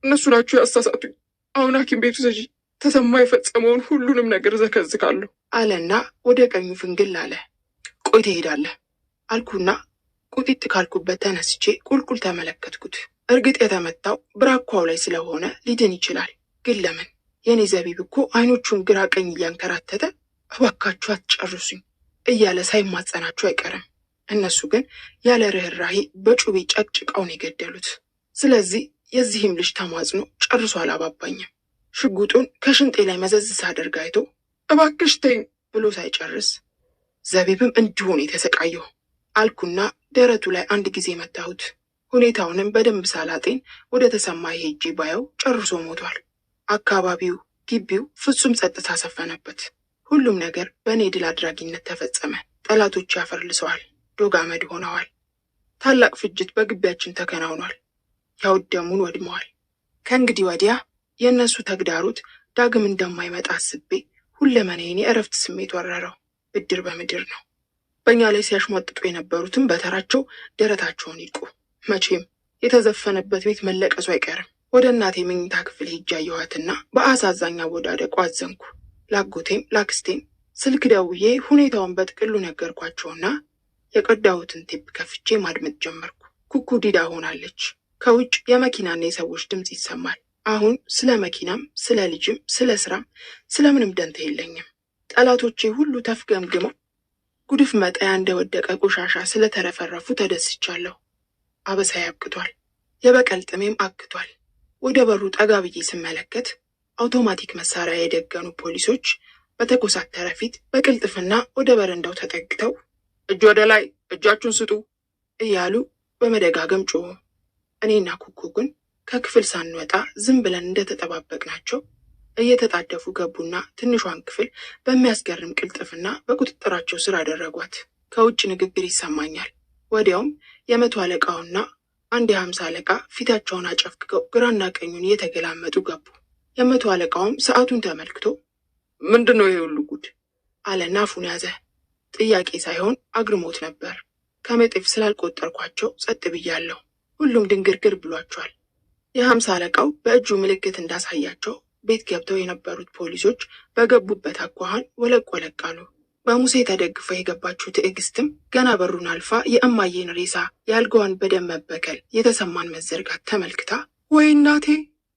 እነሱ ናችሁ ያሳሳቱኝ፣ አሁን ሐኪም ቤቱ ሰጂ ተሰማ የፈጸመውን ሁሉንም ነገር ዘከዝካለሁ አለና ወደ ቀኙ ፍንግል አለ። ቆይ ትሄዳለህ አልኩና ቁጢጥ ካልኩበት ተነስቼ ቁልቁል ተመለከትኩት። እርግጥ የተመታው ብራኳው ላይ ስለሆነ ሊድን ይችላል። ግን ለምን? የኔ ዘቢብ እኮ አይኖቹን ግራ ቀኝ እያንከራተተ እባካችሁ አትጨርሱኝ እያለ ሳይማጸናቸው አይቀርም። እነሱ ግን ያለ ርኅራሄ በጩቤ ጨቅጭቀውን የገደሉት። ስለዚህ የዚህም ልጅ ተማጽኖ ጨርሶ አላባባኝም። ሽጉጡን ከሽንጤ ላይ መዘዝ ሳደርግ አይቶ እባክሽ ተይኝ ብሎ ሳይጨርስ ዘቢብም እንዲሆን የተሰቃየው አልኩና ደረቱ ላይ አንድ ጊዜ መታሁት። ሁኔታውንም በደንብ ሳላጤን ወደ ተሰማ ሄጄ ባየው ጨርሶ ሞቷል። አካባቢው፣ ግቢው ፍጹም ጸጥታ ሰፈነበት። ሁሉም ነገር በእኔ ድል አድራጊነት ተፈጸመ። ጠላቶች ያፈርልሰዋል፣ ዶግ አመድ ሆነዋል። ታላቅ ፍጅት በግቢያችን ተከናውኗል። ያወደሙን ወድመዋል። ከእንግዲህ ወዲያ የእነሱ ተግዳሮት ዳግም እንደማይመጣ አስቤ ሁለመናዬን የእረፍት ስሜት ወረረው። ብድር በምድር ነው። በእኛ ላይ ሲያሽሟጥጡ የነበሩትም በተራቸው ደረታቸውን ይልቁ። መቼም የተዘፈነበት ቤት መለቀሱ አይቀርም። ወደ እናቴ መኝታ ክፍል ሄጄ አየኋትና በአሳዛኝ አወዳደቁ አዘንኩ። ላጎቴም ላክስቴም ስልክ ደውዬ ሁኔታውን በጥቅሉ ነገርኳቸውና የቀዳሁትን ቴፕ ከፍቼ ማድመጥ ጀመርኩ። ኩኩ ዲዳ ሆናለች። ከውጭ የመኪናና የሰዎች ድምፅ ይሰማል። አሁን ስለ መኪናም ስለ ልጅም ስለ ስራም ስለምንም ደንታ የለኝም። ጠላቶቼ ሁሉ ተፍገምግመው ጉድፍ መጣያ እንደወደቀ ቆሻሻ ስለተረፈረፉ ተደስቻለሁ። አበሳዬ አብቅቷል። የበቀል ጥሜም አክቷል። ወደ በሩ ጠጋ ብዬ ስመለከት አውቶማቲክ መሳሪያ የደገኑ ፖሊሶች በተኮሳተረ ፊት በቅልጥፍና ወደ በረንዳው ተጠግተው እጅ ወደ ላይ፣ እጃችሁን ስጡ እያሉ በመደጋገም ጮሁ። እኔና ኩኩ ግን ከክፍል ሳንወጣ ዝም ብለን እንደተጠባበቅናቸው እየተጣደፉ ገቡና ትንሿን ክፍል በሚያስገርም ቅልጥፍና በቁጥጥራቸው ስር አደረጓት። ከውጭ ንግግር ይሰማኛል። ወዲያውም የመቶ አለቃውና አንድ የ50 አለቃ ፊታቸውን አጨፍግገው ግራና ቀኙን እየተገላመጡ ገቡ። የመቶ አለቃውም ሰዓቱን ተመልክቶ ምንድነው ይሄ ሁሉ ጉድ አለና አፉን ያዘ። ጥያቄ ሳይሆን አግርሞት ነበር። ከመጤፍ ስላልቆጠርኳቸው ጸጥ ብያለሁ። ሁሉም ድንግርግር ብሏቸዋል። የ50 አለቃው በእጁ ምልክት እንዳሳያቸው ቤት ገብተው የነበሩት ፖሊሶች በገቡበት አኳኋን ወለቅ ወለቅ አሉ። በሙሴ ተደግፋ የገባችው ትዕግስትም ገና በሩን አልፋ የእማዬን ሬሳ የአልጋዋን በደም መበከል የተሰማን መዘርጋት ተመልክታ ወይ እናቴ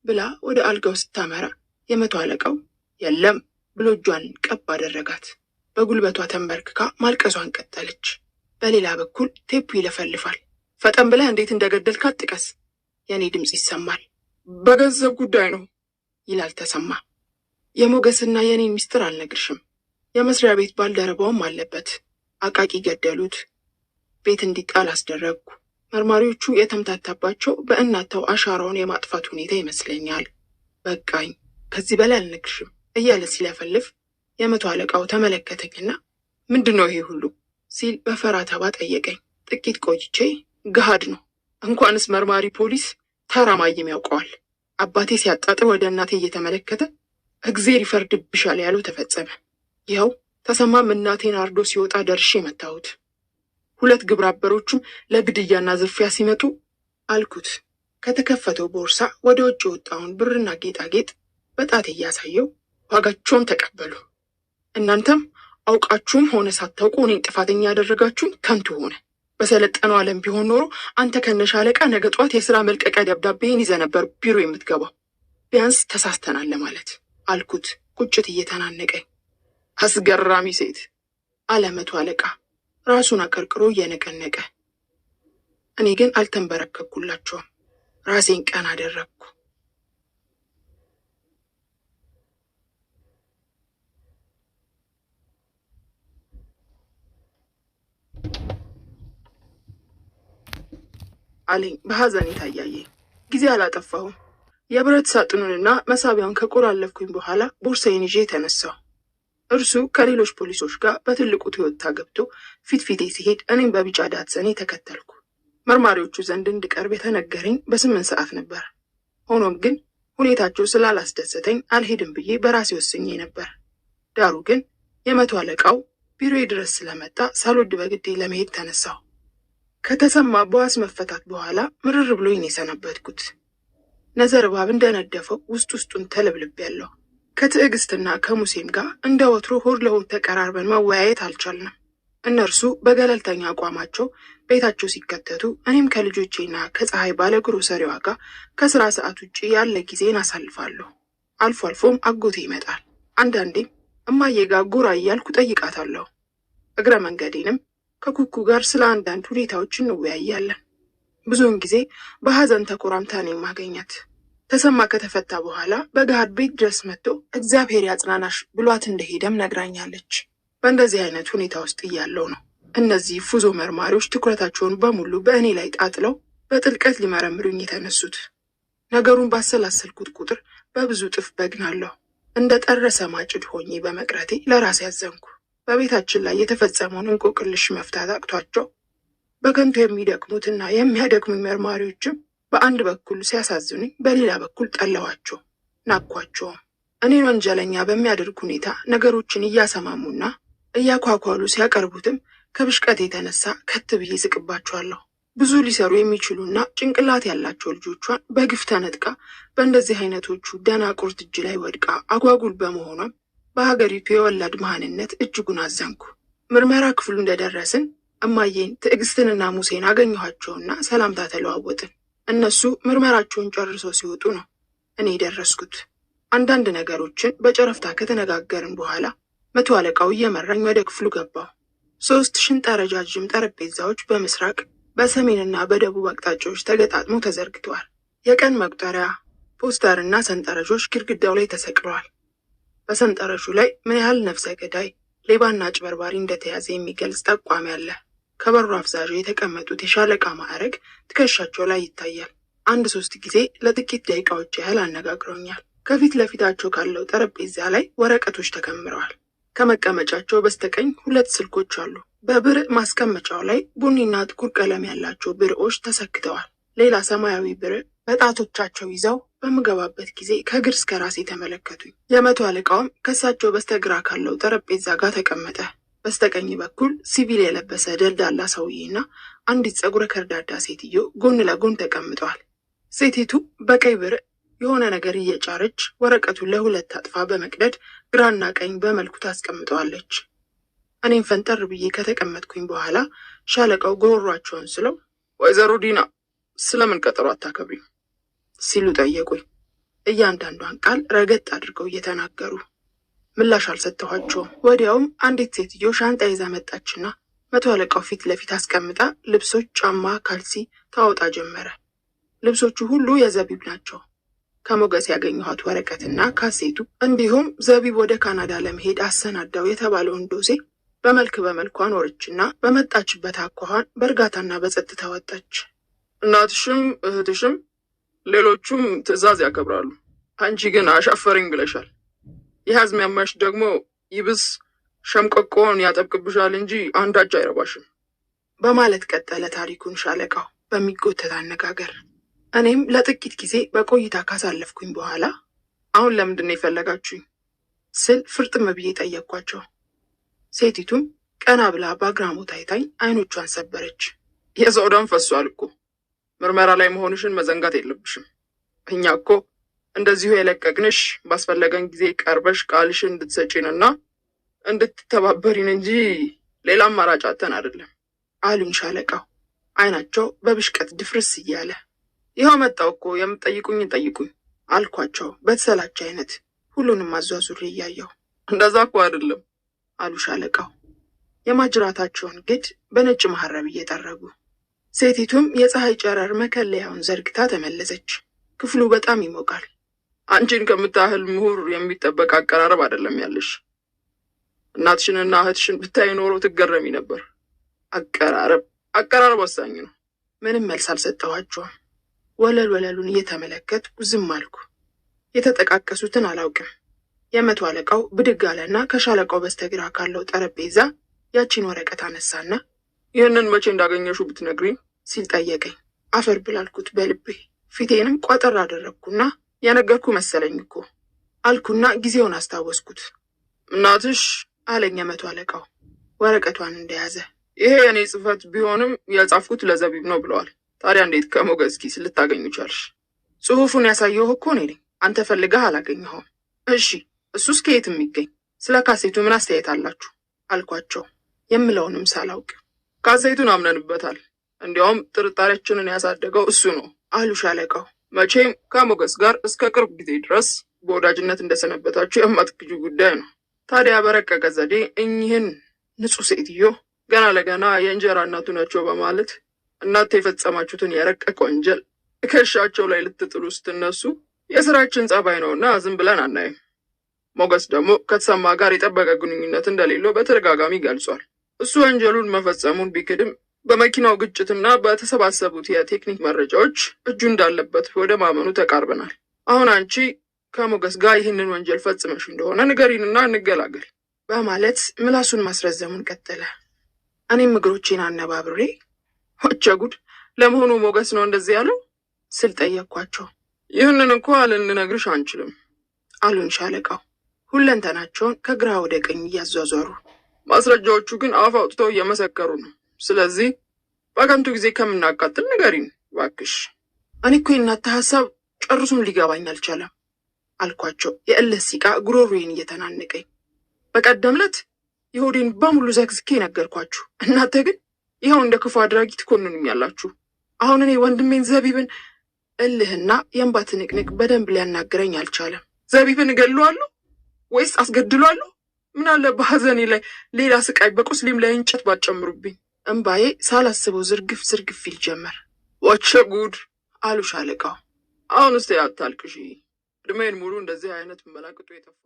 ብላ ወደ አልጋው ስታመራ የመቶ አለቃው የለም ብሎ እጇን ቀብ አደረጋት። በጉልበቷ ተንበርክካ ማልቀሷን ቀጠለች። በሌላ በኩል ቴፑ ይለፈልፋል። ፈጠን ብለህ እንዴት እንደገደልካት ጥቀስ። የኔ ድምፅ ይሰማል። በገንዘብ ጉዳይ ነው ይላል ተሰማ። የሞገስና የኔን ሚስጥር አልነግርሽም። የመስሪያ ቤት ባልደረባውም አለበት። አቃቂ ገደሉት። ቤት እንዲጣል አስደረግኩ። መርማሪዎቹ የተምታታባቸው በእናተው አሻራውን የማጥፋት ሁኔታ ይመስለኛል። በቃኝ፣ ከዚህ በላይ አልነግርሽም እያለ ሲለፈልፍ የመቶ አለቃው ተመለከተኝና ምንድነው ይሄ ሁሉ ሲል በፈራ ተባ ጠየቀኝ። ጥቂት ቆይቼ ገሃድ ነው፣ እንኳንስ መርማሪ ፖሊስ ተራማይም ያውቀዋል። አባቴ ሲያጣጥር ወደ እናቴ እየተመለከተ እግዜር ይፈርድብሻል ያለው ተፈጸመ። ይኸው ተሰማም እናቴን አርዶ ሲወጣ ደርሼ መታሁት። 2 ግብረ አበሮቹም ለግድያና ዝርፊያ ሲመጡ አልኩት። ከተከፈተው ቦርሳ ወደ ውጭ የወጣውን ብርና ጌጣጌጥ በጣት እያሳየው ዋጋቸውን ተቀበሉ። እናንተም አውቃችሁም ሆነ ሳታውቁ እኔን ጥፋተኛ ያደረጋችሁን ከንቱ ሆነ። በሰለጠነው ዓለም ቢሆን ኖሮ አንተ ከነሻ አለቃ ነገ ጧት የሥራ መልቀቂያ ደብዳቤን ይዘህ ነበር ቢሮ የምትገባው። ቢያንስ ተሳስተናል ለማለት አልኩት፣ ቁጭት እየተናነቀኝ። አስገራሚ ሴት አለ መቶ አለቃ ራሱን አቀርቅሮ እየነቀነቀ። እኔ ግን አልተንበረከኩላቸውም። ራሴን ቀና አደረግኩ። አለኝ በሐዘን እያየኝ። ጊዜ አላጠፋሁም። የብረት ሳጥኑንና መሳቢያውን ከቆላለፍኩኝ በኋላ ቦርሳዬን ይዤ ተነሳሁ። እርሱ ከሌሎች ፖሊሶች ጋር በትልቁ ቶዮታ ገብቶ ፊት ሲሄድ እኔም በቢጫ ዳትሰኔ ተከተልኩ። መርማሪዎቹ ዘንድ እንድቀርብ የተነገረኝ በ8 ሰዓት ነበር። ሆኖም ግን ሁኔታቸው ስላላስደሰተኝ አልሄድም ብዬ በራሴ ወስኜ ነበር። ዳሩ ግን የመቶ አለቃው ቢሮዬ ድረስ ስለመጣ ሳልወድ በግዴ ለመሄድ ተነሳሁ። ከተሰማ በዋስ መፈታት በኋላ ምርር ብሎኝ ነው የሰነበትኩት። ነዘርባብ እንደነደፈው ውስጡን ተለብልቤያለሁ። ከትዕግስትና ከሙሴም ጋር እንደ ወትሮ ሆድ ለሆድ ተቀራርበን መወያየት አልቻልንም። እነርሱ በገለልተኛ አቋማቸው ቤታቸው ሲከተቱ፣ እኔም ከልጆቼና ከፀሐይ ባለ ግሮሰሪዋ ጋር ከስራ ሰዓት ውጭ ያለ ጊዜን አሳልፋለሁ። አልፎ አልፎም አጎቴ ይመጣል። አንዳንዴም እማዬ ጋር ጎራ እያልኩ ጠይቃታለሁ። እግረ መንገዴንም ከኩኩ ጋር ስለ አንዳንድ ሁኔታዎች እንወያያለን። ብዙውን ጊዜ በሐዘን ተኮራምታ ነው የማገኛት። ተሰማ ከተፈታ በኋላ በገሃድ ቤት ድረስ መጥቶ እግዚአብሔር ያጽናናሽ ብሏት እንደሄደም ነግራኛለች። በእንደዚህ አይነት ሁኔታ ውስጥ እያለው ነው እነዚህ ፉዞ መርማሪዎች ትኩረታቸውን በሙሉ በእኔ ላይ ጣጥለው በጥልቀት ሊመረምሩኝ የተነሱት። ነገሩን ባሰላሰልኩት ቁጥር በብዙ ጥፍ በግናለሁ። እንደ ጠረሰ ማጭድ ሆኜ በመቅረቴ ለራሴ ያዘንኩ። በቤታችን ላይ የተፈጸመውን እንቆቅልሽ መፍታት አቅቷቸው በከንቱ የሚደክሙትና የሚያደክሙኝ መርማሪዎችም በአንድ በኩል ሲያሳዝኑኝ፣ በሌላ በኩል ጠላኋቸው፣ ናኳቸውም። እኔን ወንጀለኛ በሚያደርግ ሁኔታ ነገሮችን እያሰማሙና እያኳኳሉ ሲያቀርቡትም ከብሽቀት የተነሳ ከት ብዬ ስቅባቸዋለሁ። ብዙ ሊሰሩ የሚችሉና ጭንቅላት ያላቸው ልጆቿን በግፍ ተነጥቃ በእንደዚህ አይነቶቹ ደናቁርት እጅ ላይ ወድቃ አጓጉል በመሆኗም በሀገሪቱ የወላድ መሃንነት እጅጉን አዘንኩ። ምርመራ ክፍሉ እንደደረስን እማዬን፣ ትዕግስትንና ሙሴን አገኘኋቸውና ሰላምታ ተለዋወጥን። እነሱ ምርመራቸውን ጨርሰው ሲወጡ ነው እኔ ደረስኩት። አንዳንድ ነገሮችን በጨረፍታ ከተነጋገርን በኋላ መቶ አለቃው እየመራኝ ወደ ክፍሉ ገባሁ። 3 ሽንጣ ረጃጅም ጠረጴዛዎች በምስራቅ በሰሜንና በደቡብ አቅጣጫዎች ተገጣጥመው ተዘርግተዋል። የቀን መቁጠሪያ፣ ፖስተርና ሰንጠረዦች ግድግዳው ላይ ተሰቅለዋል። በሰንጠረዡ ላይ ምን ያህል ነፍሰ ገዳይ፣ ሌባና አጭበርባሪ እንደተያዘ የሚገልጽ ጠቋሚ አለ። ከበሩ አፍዛዥ የተቀመጡት የሻለቃ ማዕረግ ትከሻቸው ላይ ይታያል። 3 ጊዜ ለጥቂት ደቂቃዎች ያህል አነጋግረውኛል። ከፊት ለፊታቸው ካለው ጠረጴዛ ላይ ወረቀቶች ተከምረዋል። ከመቀመጫቸው በስተቀኝ 2 ስልኮች አሉ። በብርዕ ማስቀመጫው ላይ ቡኒና ጥቁር ቀለም ያላቸው ብርዖች ተሰክተዋል። ሌላ ሰማያዊ ብርዕ በጣቶቻቸው ይዘው በምገባበት ጊዜ ከእግር እስከ ራሴ ተመለከቱኝ። የመቶ አለቃውም ከሳቸው በስተግራ ካለው ጠረጴዛ ጋር ተቀመጠ። በስተቀኝ በኩል ሲቪል የለበሰ ደልዳላ ሰውዬና አንዲት ፀጉረ ከርዳዳ ሴትዮ ጎን ለጎን ተቀምጠዋል። ሴቲቱ በቀይ ብርዕ የሆነ ነገር እየጫረች ወረቀቱን ለሁለት አጥፋ በመቅደድ ግራና ቀኝ በመልኩ ታስቀምጠዋለች። እኔም ፈንጠር ብዬ ከተቀመጥኩኝ በኋላ ሻለቃው ጉሮሯቸውን ስለው ወይዘሮ ዲና ስለምን ቀጠሮ አታከብሪም ሲሉ ጠየቁኝ። እያንዳንዷን ቃል ረገጥ አድርገው እየተናገሩ ምላሽ አልሰጠኋቸውም። ወዲያውም አንዲት ሴትዮ ሻንጣ ይዛ መጣችና መቶ አለቃው ፊት ለፊት አስቀምጣ ልብሶች፣ ጫማ፣ ካልሲ ታወጣ ጀመረ። ልብሶቹ ሁሉ የዘቢብ ናቸው። ከሞገስ ያገኘኋት ወረቀትና ካሴቱ እንዲሁም ዘቢብ ወደ ካናዳ ለመሄድ አሰናዳው የተባለውን ዶሴ በመልክ በመልኳ ኖረችና በመጣችበት አኳኋን በእርጋታና በጸጥታ ወጣች። እናትሽም እህትሽም ሌሎቹም ትዕዛዝ ያከብራሉ፣ አንቺ ግን አሻፈረኝ ብለሻል። የአዝማሚያሽ ደግሞ ይብስ ሸምቀቆን ያጠብቅብሻል እንጂ አንዳች አይረባሽም በማለት ቀጠለ ታሪኩን ሻለቃው በሚጎተት አነጋገር። እኔም ለጥቂት ጊዜ በቆይታ ካሳለፍኩኝ በኋላ አሁን ለምንድን ነው የፈለጋችሁኝ ስል ፍርጥም ብዬ ጠየቅኳቸው። ሴቲቱም ቀና ብላ በአግራሞት አይታኝ አይኖቿን ሰበረች። የሰው ደም ፈሷል እኮ ምርመራ ላይ መሆንሽን መዘንጋት የለብሽም። እኛ እኮ እንደዚሁ የለቀቅንሽ ባስፈለገን ጊዜ ቀርበሽ ቃልሽን እንድትሰጪንና እንድትተባበሪን እንጂ ሌላ አማራጭ አተን አይደለም አሉኝ ሻለቃው አይናቸው በብሽቀት ድፍርስ እያለ። ይኸው መጣው እኮ የምትጠይቁኝን ጠይቁኝ አልኳቸው በተሰላች አይነት ሁሉንም አዟዙሬ እያየሁ። እንደዛ እኮ አይደለም አሉ ሻለቃው የማጅራታቸውን ግድ በነጭ መሐረብ እየጠረጉ። ሴቲቱም የፀሐይ ጨረር መከለያውን ዘርግታ ተመለሰች። ክፍሉ በጣም ይሞቃል። አንቺን ከምታህል ምሁር የሚጠበቅ አቀራረብ አይደለም ያለሽ። እናትሽንና እህትሽን ብታይ ኖሮ ትገረሚ ነበር። አቀራረብ ወሳኝ ነው። ምንም መልስ አልሰጠኋቸውም። ወለሉን እየተመለከትኩ ዝም አልኩ። የተጠቃቀሱትን አላውቅም። የመቶ አለቃው ብድግ አለና ከሻለቃው በስተግራ ካለው ጠረጴዛ ያቺን ወረቀት አነሳና ይህንን መቼ እንዳገኘሹ ብትነግሪኝ ሲል ጠየቀኝ። አፈር ብላልኩት በልቤ። ፊቴንም ቋጠር አደረግኩና ያነገርኩ መሰለኝ እኮ አልኩና ጊዜውን አስታወስኩት። እናትሽ አለኝ የመቶ አለቃው ወረቀቷን እንደያዘ። ይሄ የኔ ጽፈት ቢሆንም ያጻፍኩት ለዘቢብ ነው ብለዋል። ታዲያ እንዴት ከሞገስ ኪስ ልታገኙ ቻልሽ? ጽሑፉን ያሳየው እኮ እኔ ነኝ። አንተ ፈልገህ አላገኘኸውም። እሺ እሱስ ከየት የሚገኝ? ስለ ካሴቱ ምን አስተያየት አላችሁ አልኳቸው የምለውንም ሳላውቅ። ካሴቱን አምነንበታል። እንዲያውም ጥርጣሬያችንን ያሳደገው እሱ ነው አሉ ሻለቃው። መቼም ከሞገስ ጋር እስከ ቅርብ ጊዜ ድረስ በወዳጅነት እንደሰነበታችሁ የማትክጁ ጉዳይ ነው። ታዲያ በረቀቀ ዘዴ እኚህን ንጹሕ ሴትዮ ገና ለገና የእንጀራ እናቱ ናቸው በማለት እናንተ የፈጸማችሁትን የረቀቀ ወንጀል ከሻቸው ላይ ልትጥሉ ስትነሱ የስራችን ጸባይ ነውና ዝም ብለን አናይም። ሞገስ ደግሞ ከተሰማ ጋር የጠበቀ ግንኙነት እንደሌለው በተደጋጋሚ ገልጿል። እሱ ወንጀሉን መፈጸሙን ቢክድም በመኪናው ግጭትና በተሰባሰቡት የቴክኒክ መረጃዎች እጁ እንዳለበት ወደ ማመኑ ተቃርበናል። አሁን አንቺ ከሞገስ ጋር ይህንን ወንጀል ፈጽመሽ እንደሆነ ንገሪንና እንገላገል በማለት ምላሱን ማስረዘሙን ቀጠለ። እኔም እግሮቼን አነባብሬ ወቸ ጉድ ለመሆኑ ሞገስ ነው እንደዚህ ያለው ስል ጠየቅኳቸው። ይህንን እንኳ ልንነግርሽ አንችልም አሉን ሻለቃው ሁለንተናቸውን ከግራ ወደ ቀኝ እያዟዟሩ። ማስረጃዎቹ ግን አፍ አውጥተው እየመሰከሩ ነው። ስለዚህ በከንቱ ጊዜ ከምናቃጥል ንገሪን እባክሽ። እኔ እኮ የእናንተ ሀሳብ ጨርሱም ሊገባኝ አልቻለም አልኳቸው የእልህ ሲቃ ጉሮሮዬን እየተናነቀኝ። በቀደም ዕለት የሆዴን በሙሉ ዘግዝኬ ነገርኳችሁ። እናንተ ግን ይኸው እንደ ክፉ አድራጊ ትኮንኑኛላችሁ። አሁን እኔ ወንድሜን ዘቢብን እልህና የእንባ ትንቅንቅ በደንብ ሊያናግረኝ አልቻለም። ዘቢብን እገለዋለሁ ወይስ አስገድሏለሁ? ምን አለ በሐዘኔ ላይ ሌላ ስቃይ በቁስሌም ላይ እንጨት ባጨምሩብኝ። እንባዬ ሳላስበው ዝርግፍ ይል ጀመር። ወቸ ጉድ አሉ ሻለቃው። አሁን እስቲ አታልቅሺ። እድሜን ሙሉ እንደዚህ አይነት መላቅጡ የተፋ